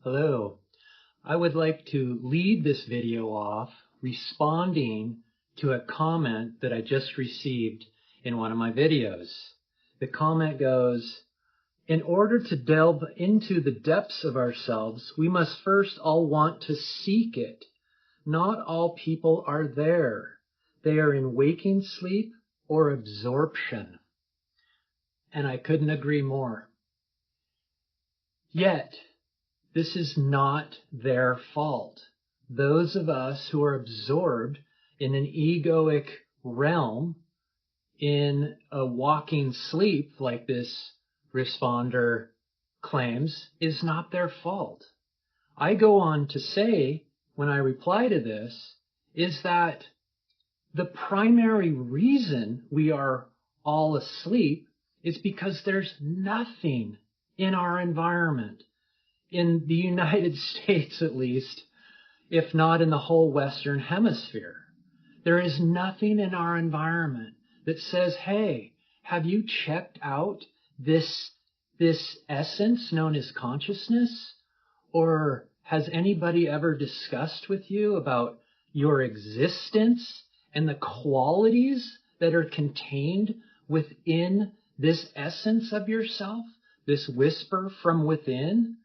Hello. I would like to lead this video off responding to a comment that I just received in one of my videos. The comment goes, in order to delve into the depths of ourselves, we must first all want to seek it. Not all people are there. They are in waking sleep or absorption. And I couldn't agree more. Yet, this is not their fault. Those of us who are absorbed in an egoic realm, in a walking sleep like this responder claims, is not their fault. I go on to say, when I reply to this, is that the primary reason we are all asleep is because there's nothing in our environment, in the United States at least, if not in the whole Western Hemisphere. There is nothing in our environment that says, hey, have you checked out this essence known as consciousness? Or has anybody ever discussed with you about your existence and the qualities that are contained within this essence of yourself, this whisper from within?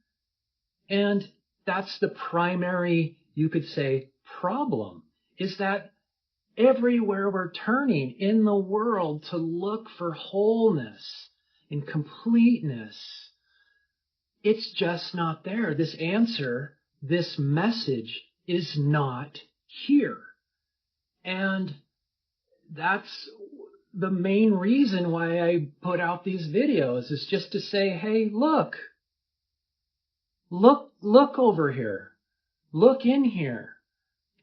And that's the primary, you could say, problem, is that everywhere we're turning in the world to look for wholeness and completeness, it's just not there. This answer, this message is not here. And that's the main reason why I put out these videos, is just to say, hey, look over here, look in here,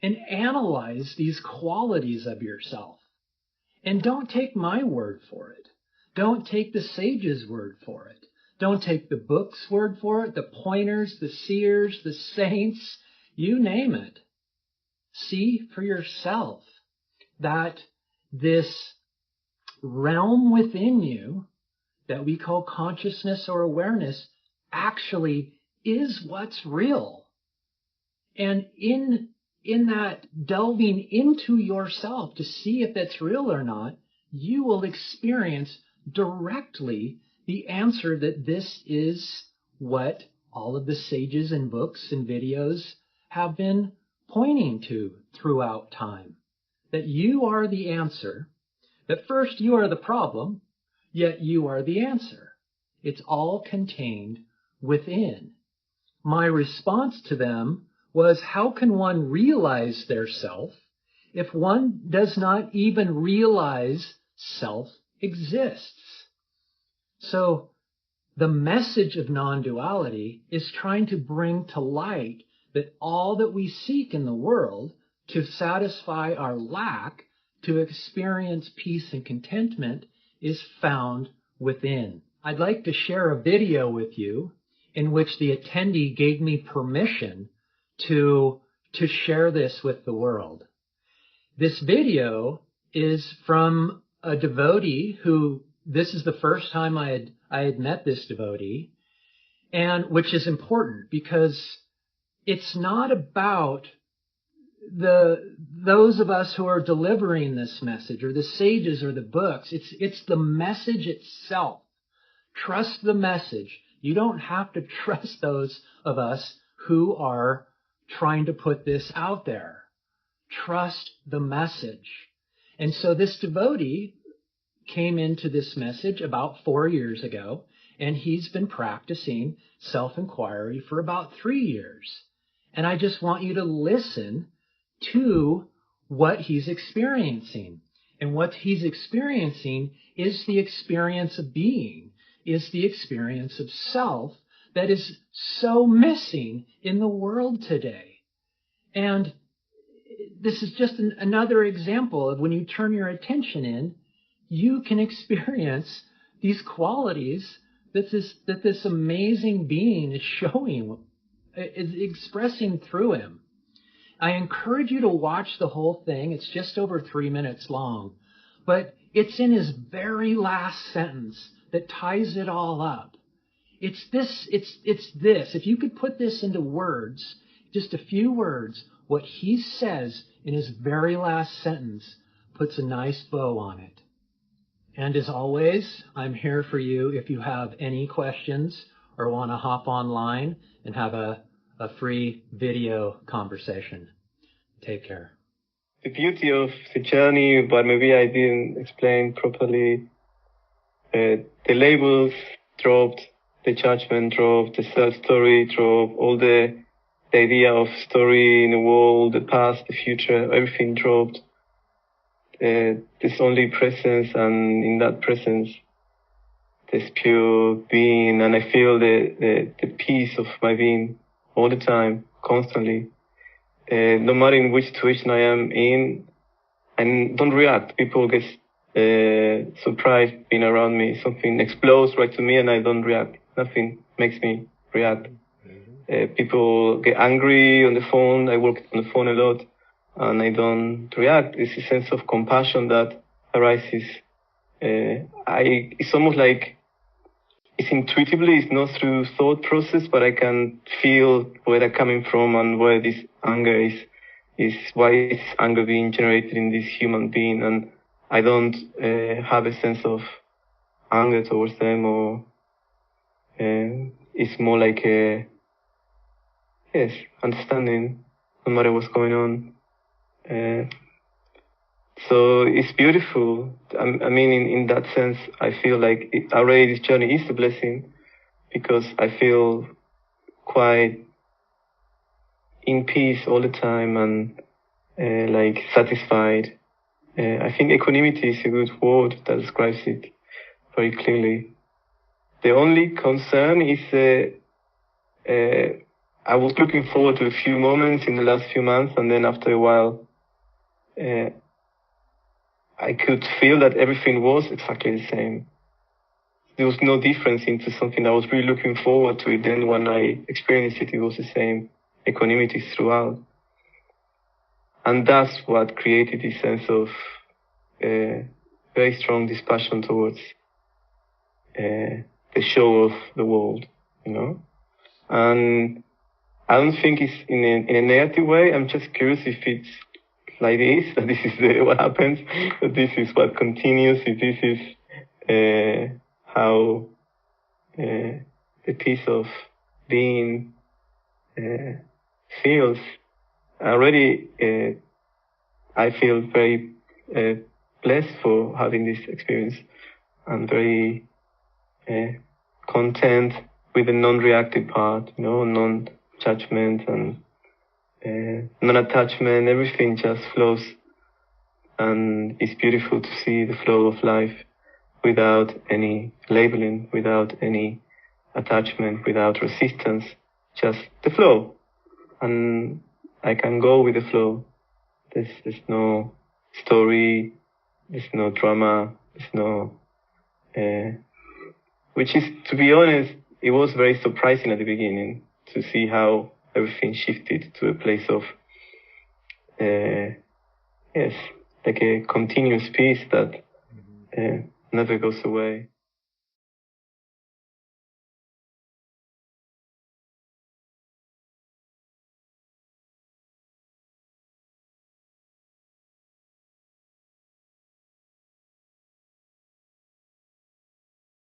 and analyze these qualities of yourself. And don't take my word for it. Don't take the sage's word for it. Don't take the book's word for it, the pointers, the seers, the saints, you name it. See for yourself that this realm within you that we call consciousness or awareness actually is what's real. And in that delving into yourself to see if that's real or not, you will experience directly the answer that this is what all of the sages and books and videos have been pointing to throughout time. That you are the answer, that first you are the problem, yet you are the answer. It's all contained within. My response to them was, how can one realize their self if one does not even realize self exists? So the message of non-duality is trying to bring to light that all that we seek in the world to satisfy our lack, to experience peace and contentment, is found within. I'd like to share a video with you in which the attendee gave me permission to share this with the world. This video is from a devotee who, this is the first time I had met this devotee, and which is important because it's not about those of us who are delivering this message or the sages or the books. It's the message itself. Trust the message. You don't have to trust those of us who are trying to put this out there. Trust the message. And so this devotee came into this message about 4 years ago, and he's been practicing self-inquiry for about 3 years. And I just want you to listen to what he's experiencing. And what he's experiencing is the experience of being, is the experience of self that is so missing in the world today. And this is just another example of when you turn your attention in, you can experience these qualities that this amazing being is showing, is expressing through him. I encourage you to watch the whole thing. It's just over 3 minutes long, but it's in his very last sentence that ties it all up. It's this. If you could put this into words, just a few words, what he says in his very last sentence puts a nice bow on it. And as always, I'm here for you if you have any questions or want to hop online and have a free video conversation. Take care. The beauty of the journey, but maybe I didn't explain properly, the labels dropped, the judgment dropped, the self-story dropped, all the idea of story in the world, the past, the future, everything dropped. There's only presence, and in that presence, there's pure being, and I feel the peace of my being all the time, constantly. No matter in which situation I am in, I don't react. People get surprised being around me. Something explodes right to me, and I don't react. Nothing makes me react. People get angry on the phone. I work on the phone a lot, and I don't react. It's a sense of compassion that arises. It's almost like it's intuitively, it's not through thought process, but I can feel where they're coming from and where this anger is why is anger being generated in this human being, and I don't have a sense of anger towards them, or it's more like a understanding no matter what's going on. So it's beautiful. I mean, in that sense, I feel like already this journey is a blessing, because I feel quite in peace all the time and like satisfied. I think equanimity is a good word that describes it very clearly. The only concern is I was looking forward to a few moments in the last few months, and then after a while, I could feel that everything was exactly the same. There was no difference into something I was really looking forward to. Then when I experienced it, it was the same equanimity throughout. And that's what created this sense of very strong dispassion towards the show of the world, you know. And I don't think it's in a negative way. I'm just curious if it's like this, that this is what happens, that this is what continues, if this is how the piece of being feels. Already I feel very blessed for having this experience. I'm very content with the non-reactive part, you know, non-judgment and non-attachment. Everything just flows, and it's beautiful to see the flow of life without any labeling, without any attachment, without resistance, just the flow. And I can go with the flow. There's no story, there's no drama, there's no which is, to be honest, it was very surprising at the beginning to see how everything shifted to a place of like a continuous peace that never goes away.